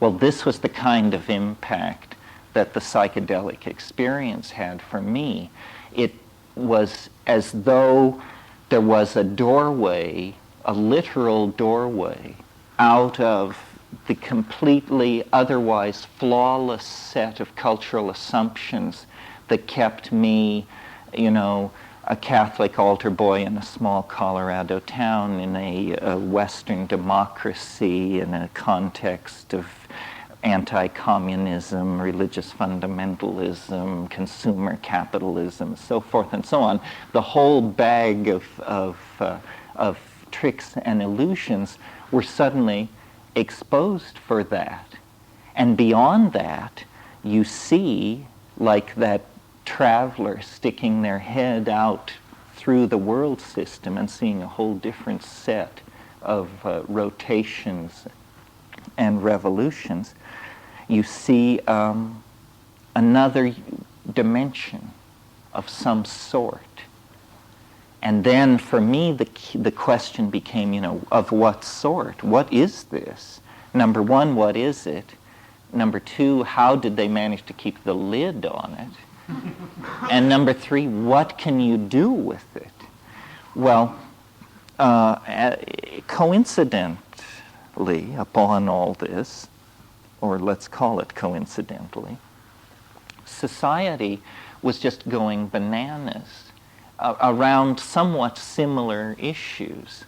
Well, this was the kind of impact that the psychedelic experience had for me. It was as though there was a doorway, a literal doorway, out of the completely otherwise flawless set of cultural assumptions that kept me, a Catholic altar boy in a small Colorado town in a Western democracy in a context of anti-communism, religious fundamentalism, consumer capitalism, so forth and so on. The whole bag of tricks and illusions were suddenly exposed for that. And beyond that, you see, like that traveler sticking their head out through the world system and seeing a whole different set of rotations and revolutions, you see another dimension of some sort. And then for me, the question became, of what sort? What is this? Number one, what is it? Number two, how did they manage to keep the lid on it? And number three, what can you do with it? Well, coincidentally upon all this, or let's call it coincidentally, society was just going bananas around somewhat similar issues,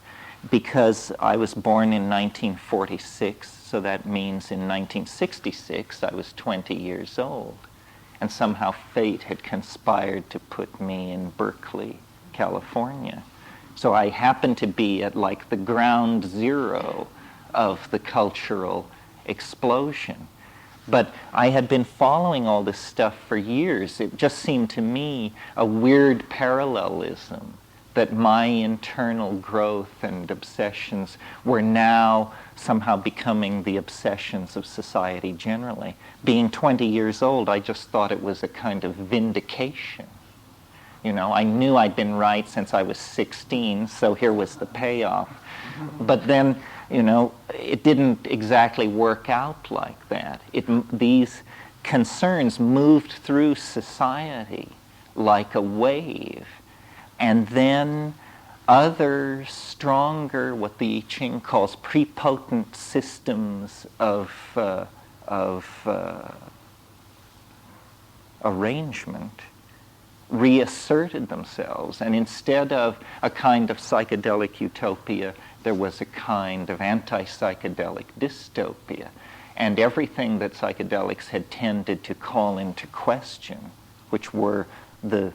because I was born in 1946, so that means in 1966 I was 20 years old. And somehow fate had conspired to put me in Berkeley, California. So I happened to be at like the ground zero of the cultural explosion. But I had been following all this stuff for years. It just seemed to me a weird parallelism that my internal growth and obsessions were now somehow becoming the obsessions of society generally. Being 20 years old, I just thought it was a kind of vindication. I knew I'd been right since I was 16, so here was the payoff. But then, it didn't exactly work out like that. These concerns moved through society like a wave. And then other stronger, what the I Ching calls prepotent systems of arrangement reasserted themselves. And instead of a kind of psychedelic utopia, there was a kind of anti-psychedelic dystopia. And everything that psychedelics had tended to call into question, which were the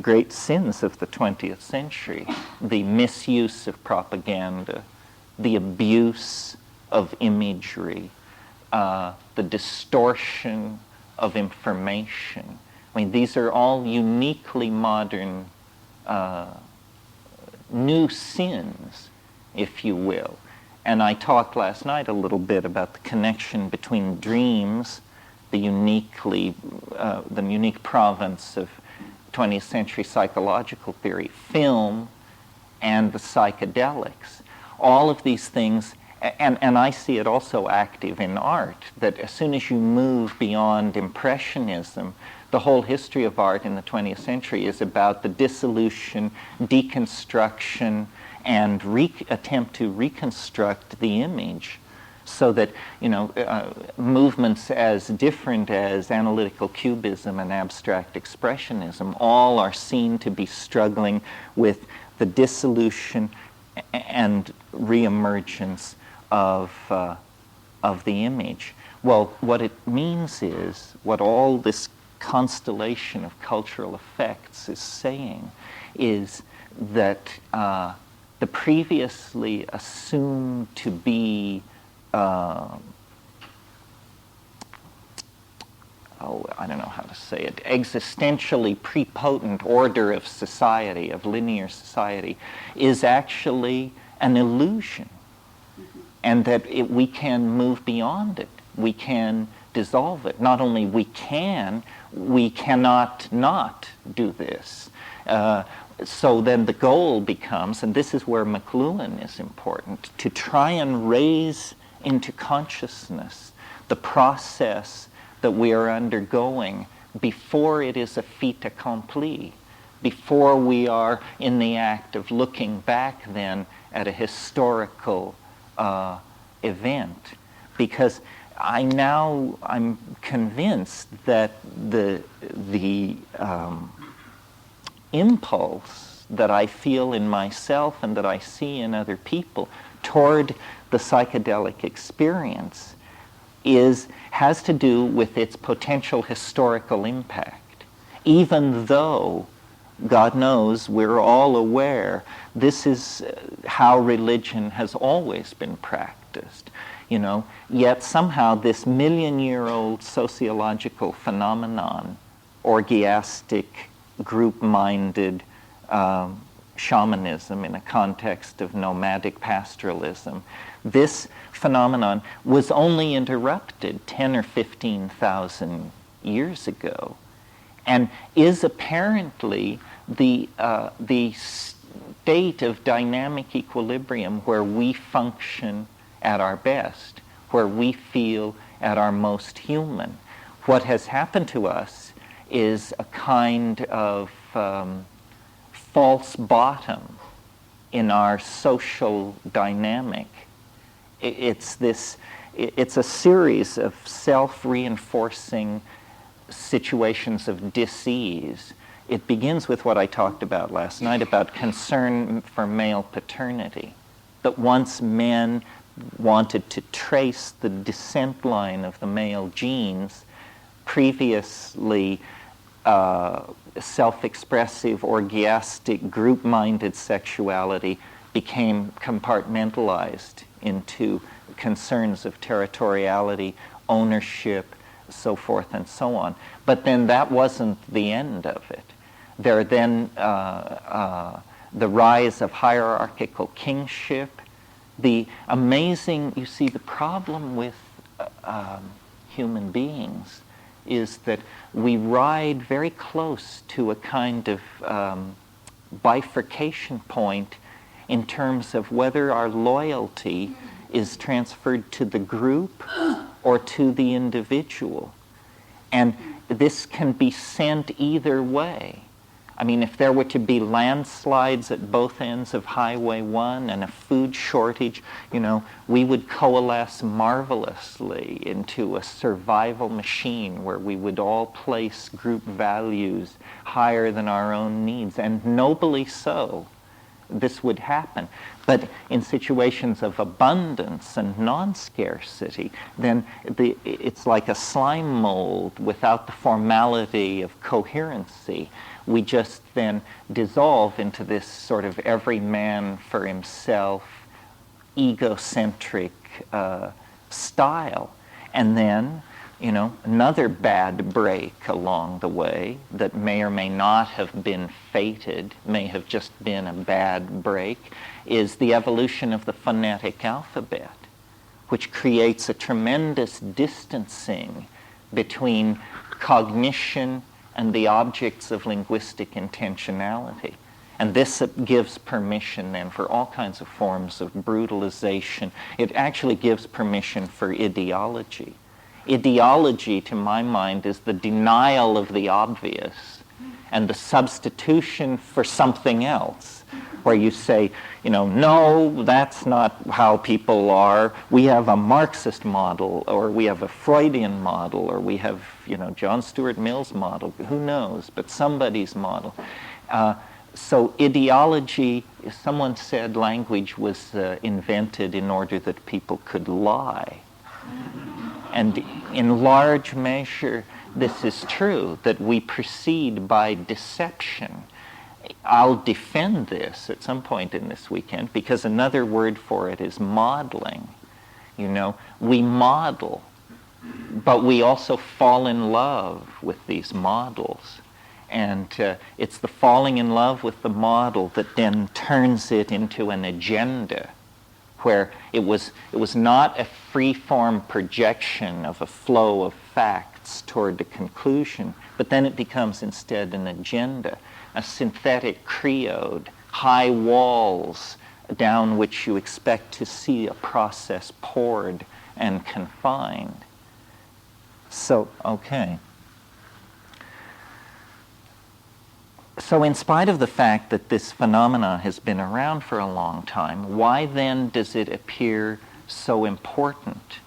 great sins of the 20th century, the misuse of propaganda, the abuse of imagery, the distortion of information. I mean, these are all uniquely modern new sins, if you will. And I talked last night a little bit about the connection between dreams, the unique province of 20th century psychological theory, film, and the psychedelics. All of these things, and I see it also active in art, that as soon as you move beyond Impressionism, the whole history of art in the 20th century is about the dissolution, deconstruction, and attempt to reconstruct the image, so that movements as different as analytical cubism and abstract expressionism all are seen to be struggling with the dissolution and reemergence of the image. Well, what it means is, what all this constellation of cultural effects is saying, is that the previously assumed to be I don't know how to say it, existentially prepotent order of society, of linear society, is actually an illusion. And that we can move beyond it. We can dissolve it. Not only we cannot not do this. So then the goal becomes, and this is where McLuhan is important, to try and raise into consciousness, the process that we are undergoing before it is a fait accompli, before we are in the act of looking back then at a historical event. Because I'm convinced that the impulse that I feel in myself and that I see in other people toward the psychedelic experience has to do with its potential historical impact. Even though, God knows, we're all aware this is how religion has always been practiced, yet somehow this million-year-old sociological phenomenon, orgiastic, group-minded shamanism in a context of nomadic pastoralism, this phenomenon was only interrupted 10 or 15,000 years ago, and is apparently the state of dynamic equilibrium where we function at our best, where we feel at our most human. What has happened to us is a kind of false bottom in our social dynamic. It's a series of self-reinforcing situations of dis-ease. It begins with what I talked about last night about concern for male paternity, that once men wanted to trace the descent line of the male genes, previously self-expressive, orgiastic, group-minded sexuality became compartmentalized into concerns of territoriality, ownership, so forth and so on. But then that wasn't the end of it. There then the rise of hierarchical kingship, the amazing, you see, the problem with human beings is that we ride very close to a kind of bifurcation point in terms of whether our loyalty is transferred to the group or to the individual. And this can be sent either way. I mean, if there were to be landslides at both ends of Highway 1 and a food shortage, we would coalesce marvelously into a survival machine where we would all place group values higher than our own needs, and nobly so. This would happen. But in situations of abundance and non-scarcity, then it's like a slime mold without the formality of coherency. We just then dissolve into this sort of every man for himself, egocentric style. And then, another bad break along the way that may or may not have been fated, may have just been a bad break, is the evolution of the phonetic alphabet, which creates a tremendous distancing between cognition and the objects of linguistic intentionality. And this gives permission then for all kinds of forms of brutalization. It actually gives permission for ideology. Ideology, to my mind, is the denial of the obvious and the substitution for something else, where you say, no, that's not how people are. We have a Marxist model, or we have a Freudian model, or we have, John Stuart Mill's model. Who knows? But somebody's model. So ideology, someone said language was invented in order that people could lie. And in large measure, this is true, that we proceed by deception. I'll defend this at some point in this weekend, because another word for it is modeling. We model, but we also fall in love with these models. And it's the falling in love with the model that then turns it into an agenda, where it was not a free-form projection of a flow of facts toward the conclusion, but then it becomes instead an agenda, a synthetic creode, high walls down which you expect to see a process poured and confined. So, okay. So in spite of the fact that this phenomena has been around for a long time, why then does it appear so important?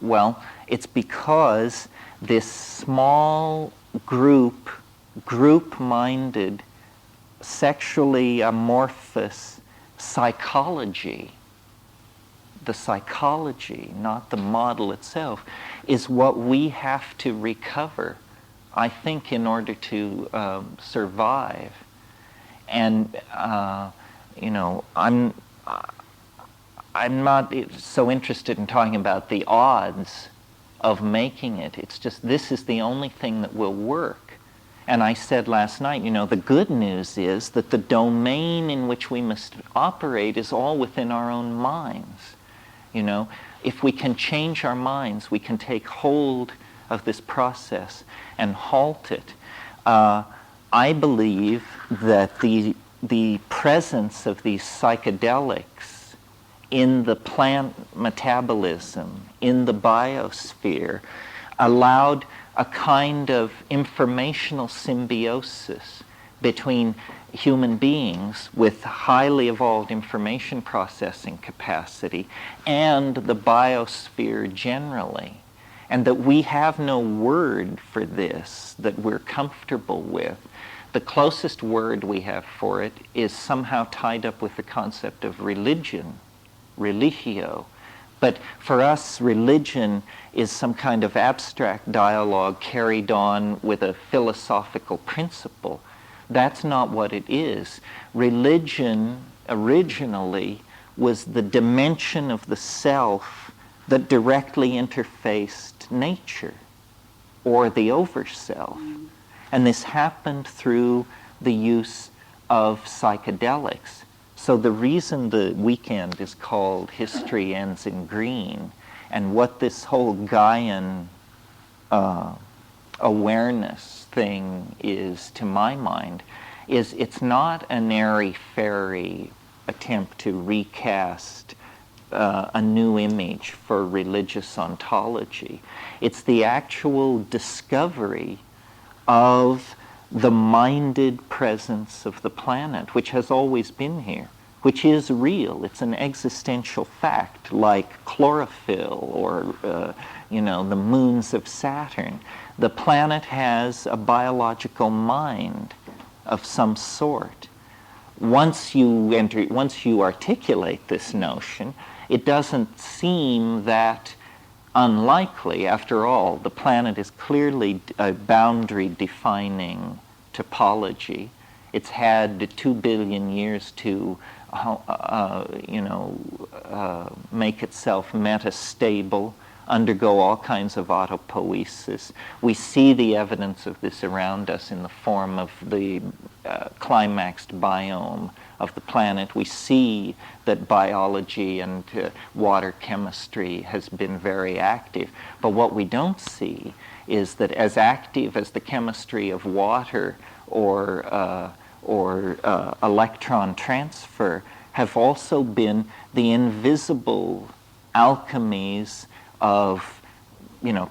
Well, it's because this small group-minded, sexually amorphous psychology, the psychology, not the model itself, is what we have to recover, I think, in order to survive. And I'm not so interested in talking about the odds of making it. It's just this is the only thing that will work. And I said last night, the good news is that the domain in which we must operate is all within our own minds. If we can change our minds, we can take hold of this process and halt it. I believe that the presence of these psychedelics in the plant metabolism, in the biosphere, allowed a kind of informational symbiosis between human beings with highly evolved information processing capacity and the biosphere generally. And that we have no word for this that we're comfortable with. The closest word we have for it is somehow tied up with the concept of religion, religio. But for us, religion is some kind of abstract dialogue carried on with a philosophical principle. That's not what it is. Religion originally was the dimension of the self that directly interfaced nature or the overself. And this happened through the use of psychedelics. So the reason the weekend is called History Ends in Green, and what this whole Gaian awareness thing is, to my mind, is it's not an airy-fairy attempt to recast a new image for religious ontology. It's the actual discovery of the minded presence of the planet, which has always been here, which is real. It's an existential fact, like chlorophyll or the moons of Saturn. The planet has a biological mind of some sort. Once you articulate this notion, it doesn't seem that unlikely. After all, the planet is clearly a boundary-defining topology. It's had 2 billion years to, make itself metastable, undergo all kinds of autopoiesis. We see the evidence of this around us in the form of the climaxed biome of the planet. We see that biology and water chemistry has been very active. But what we don't see is that as active as the chemistry of water or electron transfer have also been the invisible alchemies of,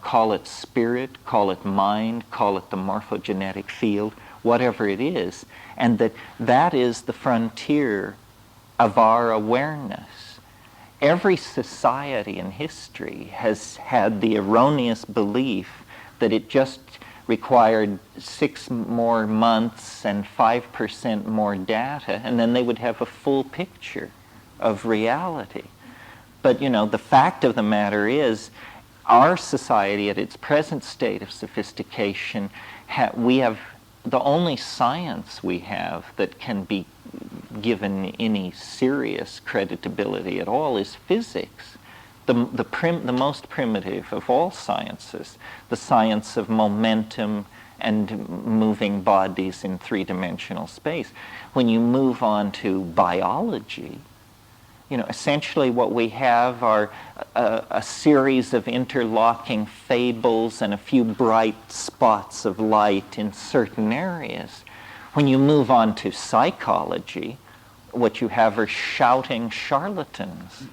call it spirit, call it mind, call it the morphogenetic field, whatever it is, and that is the frontier of our awareness. Every society in history has had the erroneous belief that it just required 6 more months and 5% more data, and then they would have a full picture of reality. But, the fact of the matter is, our society at its present state of sophistication, we have the only science we have that can be given any serious creditability at all is physics. The most primitive of all sciences, the science of momentum and moving bodies in 3-dimensional space. When you move on to biology, essentially what we have are a series of interlocking fables and a few bright spots of light in certain areas. When you move on to psychology, what you have are shouting charlatans.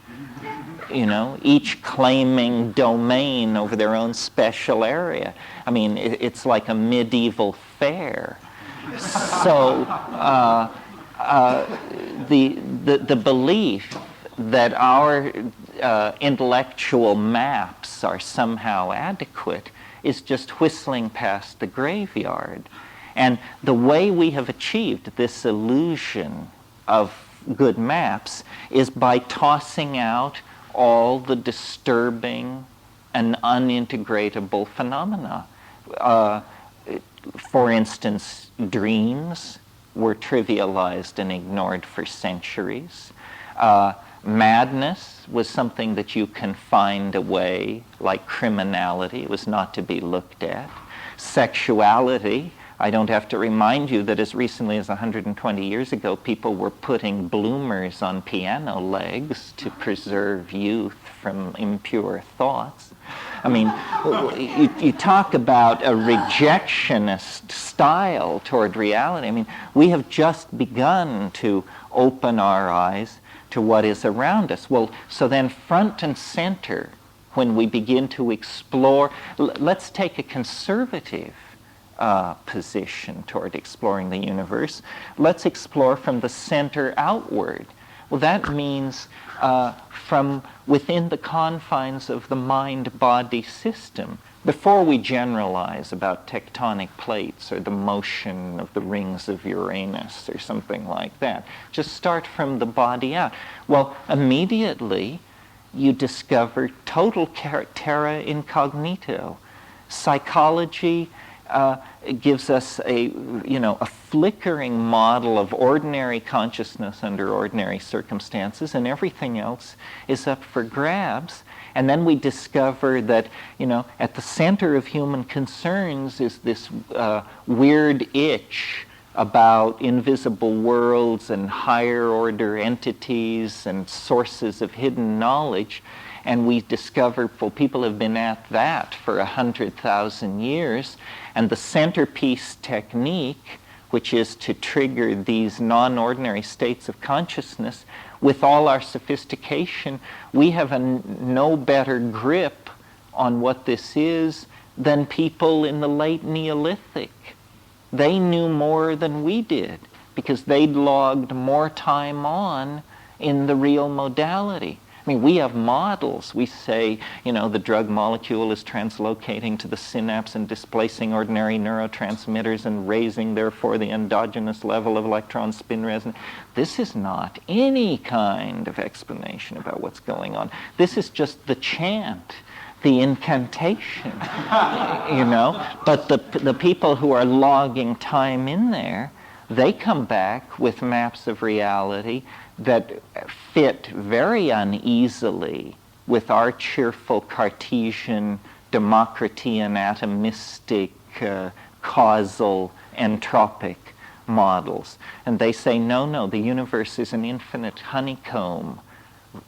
each claiming domain over their own special area. I mean, it's like a medieval fair. So the belief that our intellectual maps are somehow adequate is just whistling past the graveyard. And the way we have achieved this illusion of good maps is by tossing out all the disturbing and unintegratable phenomena. For instance, dreams were trivialized and ignored for centuries. Madness was something that you can find away, like criminality. It was not to be looked at. Sexuality, I don't have to remind you that as recently as 120 years ago, people were putting bloomers on piano legs to preserve youth from impure thoughts. I mean, you talk about a rejectionist style toward reality. I mean, we have just begun to open our eyes to what is around us. Well, so then front and center, when we begin to explore, let's take a conservative position toward exploring the universe. Let's explore from the center outward. Well, that means from within the confines of the mind-body system. Before we generalize about tectonic plates or the motion of the rings of Uranus or something like that, just start from the body out. Well, immediately you discover total terra incognito. Psychology gives us a flickering model of ordinary consciousness under ordinary circumstances, and everything else is up for grabs. And then we discover that, at the center of human concerns is this weird itch about invisible worlds and higher order entities and sources of hidden knowledge. And we discover, well, people have been at that for 100,000 years. And the centerpiece technique, which is to trigger these non-ordinary states of consciousness, with all our sophistication, we have no better grip on what this is than people in the late Neolithic. They knew more than we did because they'd logged more time on in the real modality. I mean, we have models. We say, the drug molecule is translocating to the synapse and displacing ordinary neurotransmitters and raising, therefore, the endogenous level of electron spin resonance. This is not any kind of explanation about what's going on. This is just the chant, the incantation, But the people who are logging time in there, they come back with maps of reality that fit very uneasily with our cheerful Cartesian, Democritean, atomistic, causal, entropic models. And they say, no, the universe is an infinite honeycomb,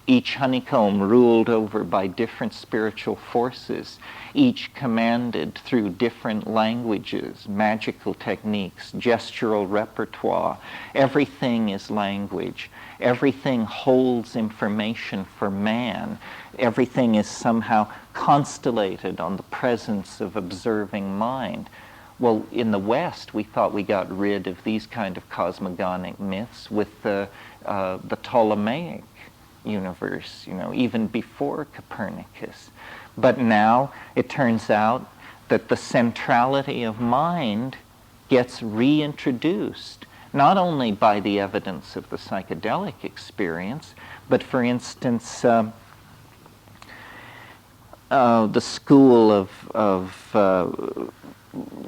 each honeycomb ruled over by different spiritual forces, each commanded through different languages, magical techniques, gestural repertoire. Everything is language. Everything holds information for man. Everything is somehow constellated on the presence of observing mind. Well, in the West, we thought we got rid of these kind of cosmogonic myths with the Ptolemaic universe, even before Copernicus. But now it turns out that the centrality of mind gets reintroduced, not only by the evidence of the psychedelic experience, but for instance, the school of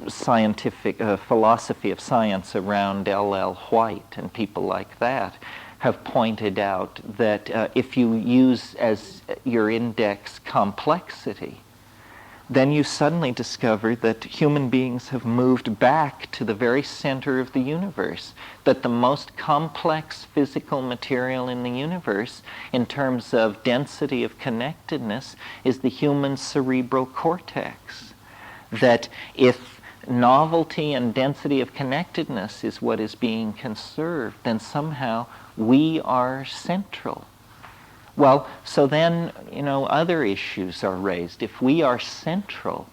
scientific philosophy of science around L.L. White and people like that have pointed out that if you use as your index complexity, then you suddenly discover that human beings have moved back to the very center of the universe, that the most complex physical material in the universe, in terms of density of connectedness, is the human cerebral cortex. That if novelty and density of connectedness is what is being conserved, then somehow we are central. Well, so then, other issues are raised. If we are central,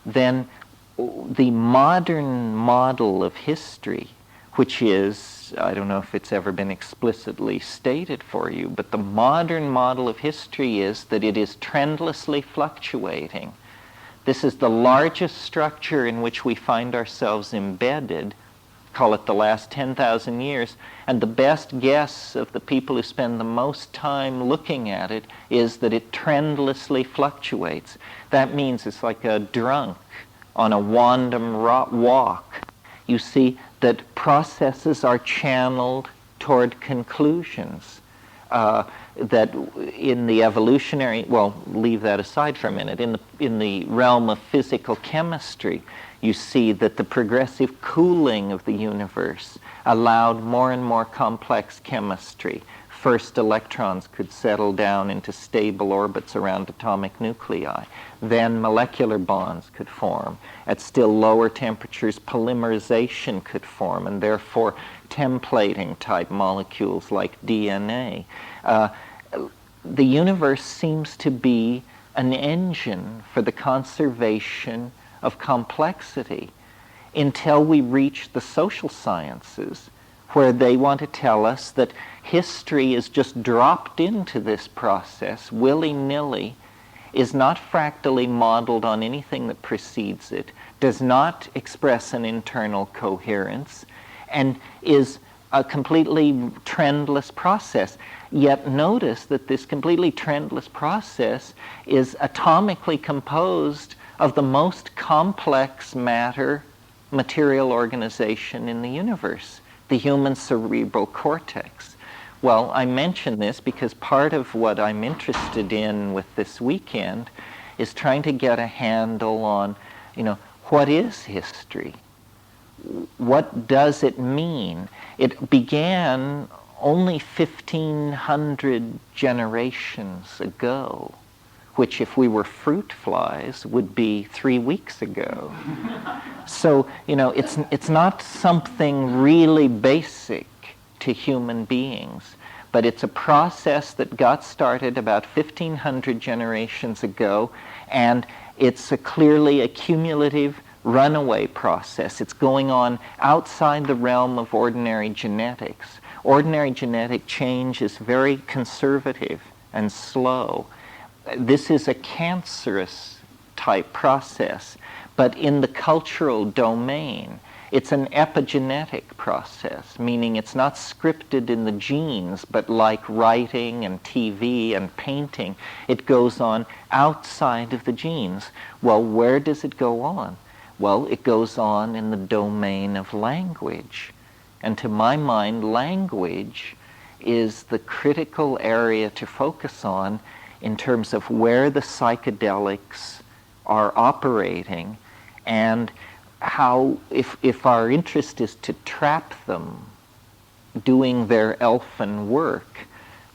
then the modern model of history, which is, I don't know if it's ever been explicitly stated for you, but the modern model of history is that it is trendlessly fluctuating. This is the largest structure in which we find ourselves embedded, call it the last 10,000 years, and the best guess of the people who spend the most time looking at it is that it trendlessly fluctuates. That means it's like a drunk on a wandom walk. You see that processes are channeled toward conclusions. That in the evolutionary, well, leave that aside for a minute. In the realm of physical chemistry, you see that the progressive cooling of the universe allowed more and more complex chemistry. First, electrons could settle down into stable orbits around atomic nuclei. Then molecular bonds could form. At still lower temperatures, polymerization could form, and therefore templating type molecules like DNA. The universe seems to be an engine for the conservation of complexity until we reach the social sciences, where they want to tell us that history is just dropped into this process willy-nilly, is not fractally modeled on anything that precedes it, does not express an internal coherence, and is a completely trendless process. Yet notice that this completely trendless process is atomically composed of the most complex material organization in the universe, the human cerebral cortex. Well, I mention this because part of what I'm interested in with this weekend is trying to get a handle on, what is history? What does it mean? It began only 1,500 generations ago, which if we were fruit flies would be 3 weeks ago. So, it's not something really basic to human beings, but it's a process that got started about 1,500 generations ago, and it's clearly a cumulative runaway process. It's going on outside the realm of ordinary genetics. Ordinary genetic change is very conservative and slow. This is a cancerous type process, but in the cultural domain, it's an epigenetic process, meaning it's not scripted in the genes, but like writing and TV and painting, it goes on outside of the genes. Well, where does it go on? Well, it goes on in the domain of language. And to my mind, language is the critical area to focus on in terms of where the psychedelics are operating, and how, if our interest is to trap them doing their elfin work,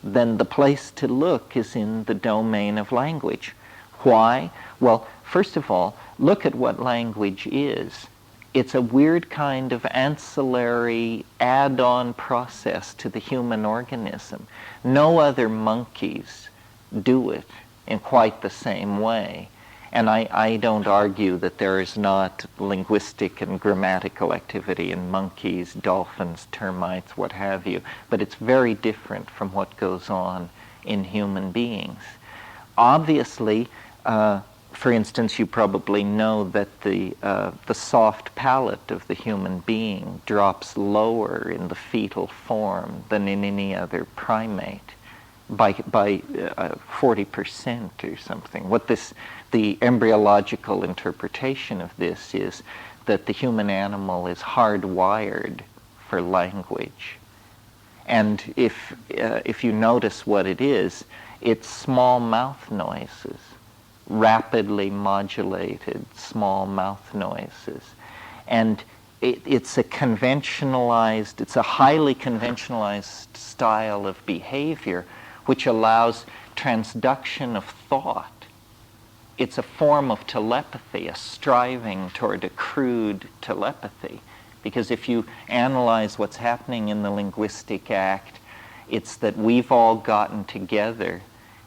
then the place to look is in the domain of language. Why? Well, first of all, look at what language is. It's a weird kind of ancillary add-on process to the human organism. No other monkeys do it in quite the same way. And I don't argue that there is not linguistic and grammatical activity in monkeys, dolphins, termites, what have you, but it's very different from what goes on in human beings. Obviously, for instance, you probably know that the soft palate of the human being drops lower in the fetal form than in any other primate by 40% or something. The embryological interpretation of this is that the human animal is hardwired for language. And if you notice what it is, it's small mouth noises, rapidly modulated small mouth noises. And it's a highly conventionalized style of behavior which allows transduction of thought. It's a form of telepathy, a striving toward a crude telepathy. Because if you analyze what's happening in the linguistic act, It's that we've all gotten together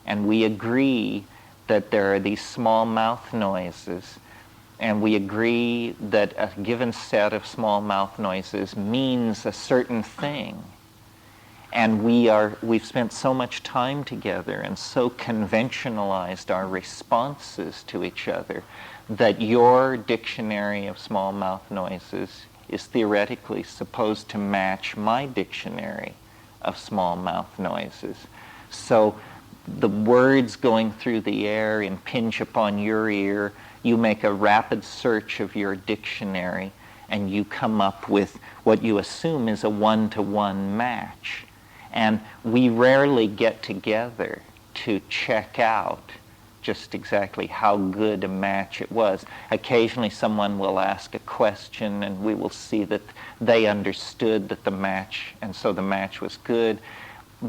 and we agree that there are these small mouth noises, and we agree that a given set of small mouth noises means a certain thing. And we've spent so much time together and so conventionalized our responses to each other that your dictionary of small mouth noises is theoretically supposed to match my dictionary of small mouth noises. So the words going through the air impinge upon your ear. You make a rapid search of your dictionary and you come up with what you assume is a one-to-one match. And we rarely get together to check out just exactly how good a match it was. Occasionally someone will ask a question and we will see that they understood that the match, and so the match was good.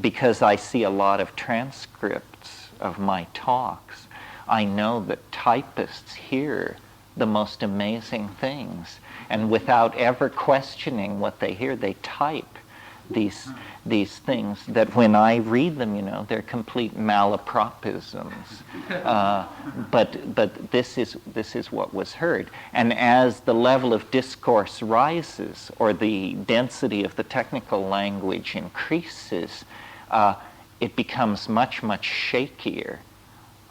Because I see a lot of transcripts of my talks, I know that typists hear the most amazing things. And without ever questioning what they hear, they type these things that when I read them, they're complete malapropisms. But this is what was heard. And as the level of discourse rises, or the density of the technical language increases, it becomes much, much shakier.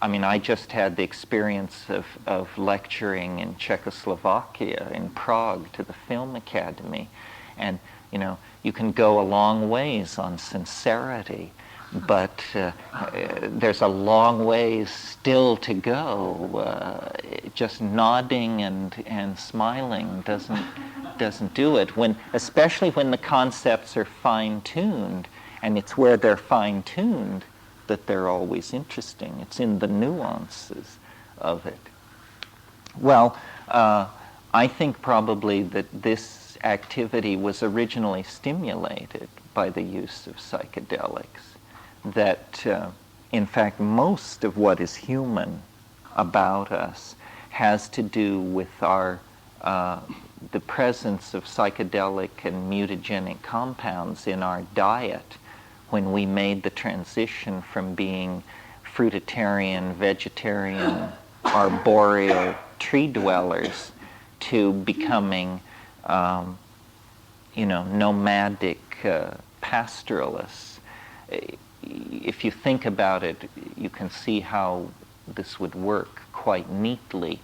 I mean, I just had the experience of lecturing in Czechoslovakia, in Prague, to the Film Academy. And, you can go a long ways on sincerity, but there's a long ways still to go. Just nodding and smiling doesn't do it. Especially when the concepts are fine-tuned, and it's where they're fine-tuned that they're always interesting. It's in the nuances of it. Well, I think probably that this activity was originally stimulated by the use of psychedelics. That, in fact, most of what is human about us has to do with the presence of psychedelic and mutagenic compounds in our diet when we made the transition from being fruitarian, vegetarian, arboreal tree dwellers to becoming nomadic pastoralists. If you think about it, you can see how this would work quite neatly.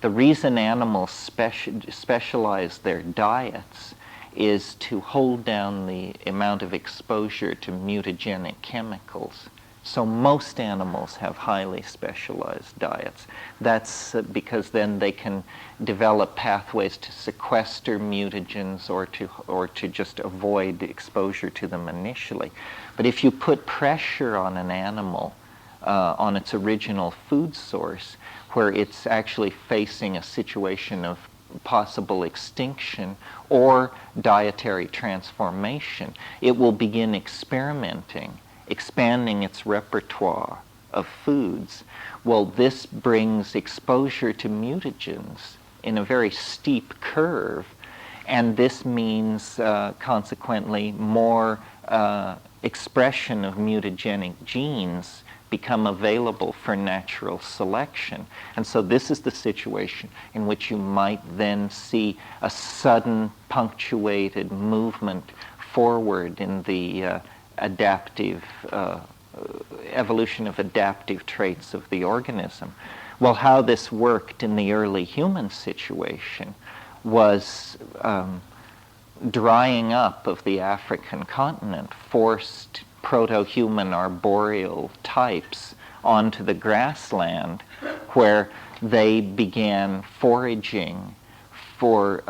The reason animals specialize their diets is to hold down the amount of exposure to mutagenic chemicals. So most animals have highly specialized diets. That's because then they can develop pathways to sequester mutagens or to just avoid exposure to them initially. But if you put pressure on an animal, on its original food source, where it's actually facing a situation of possible extinction or dietary transformation, it will begin experimenting, expanding its repertoire of foods. Well, this brings exposure to mutagens in a very steep curve, and this means consequently more expression of mutagenic genes become available for natural selection. And so this is the situation in which you might then see a sudden punctuated movement forward in the adaptive evolution of adaptive traits of the organism. Well, how this worked in the early human situation was drying up of the African continent forced proto-human arboreal types onto the grassland, where they began foraging for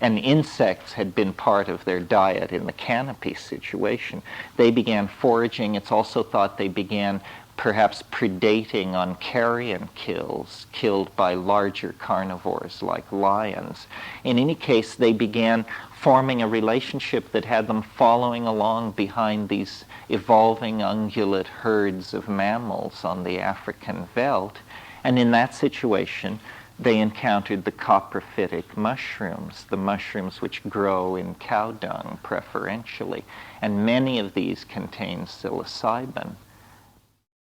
and insects had been part of their diet in the canopy situation. They began foraging. It's also thought they began perhaps predating on carrion kills killed by larger carnivores like lions. In any case, they began forming a relationship that had them following along behind these evolving ungulate herds of mammals on the African veldt. And in that situation, they encountered the coprophytic mushrooms, the mushrooms which grow in cow dung preferentially, and many of these contain psilocybin.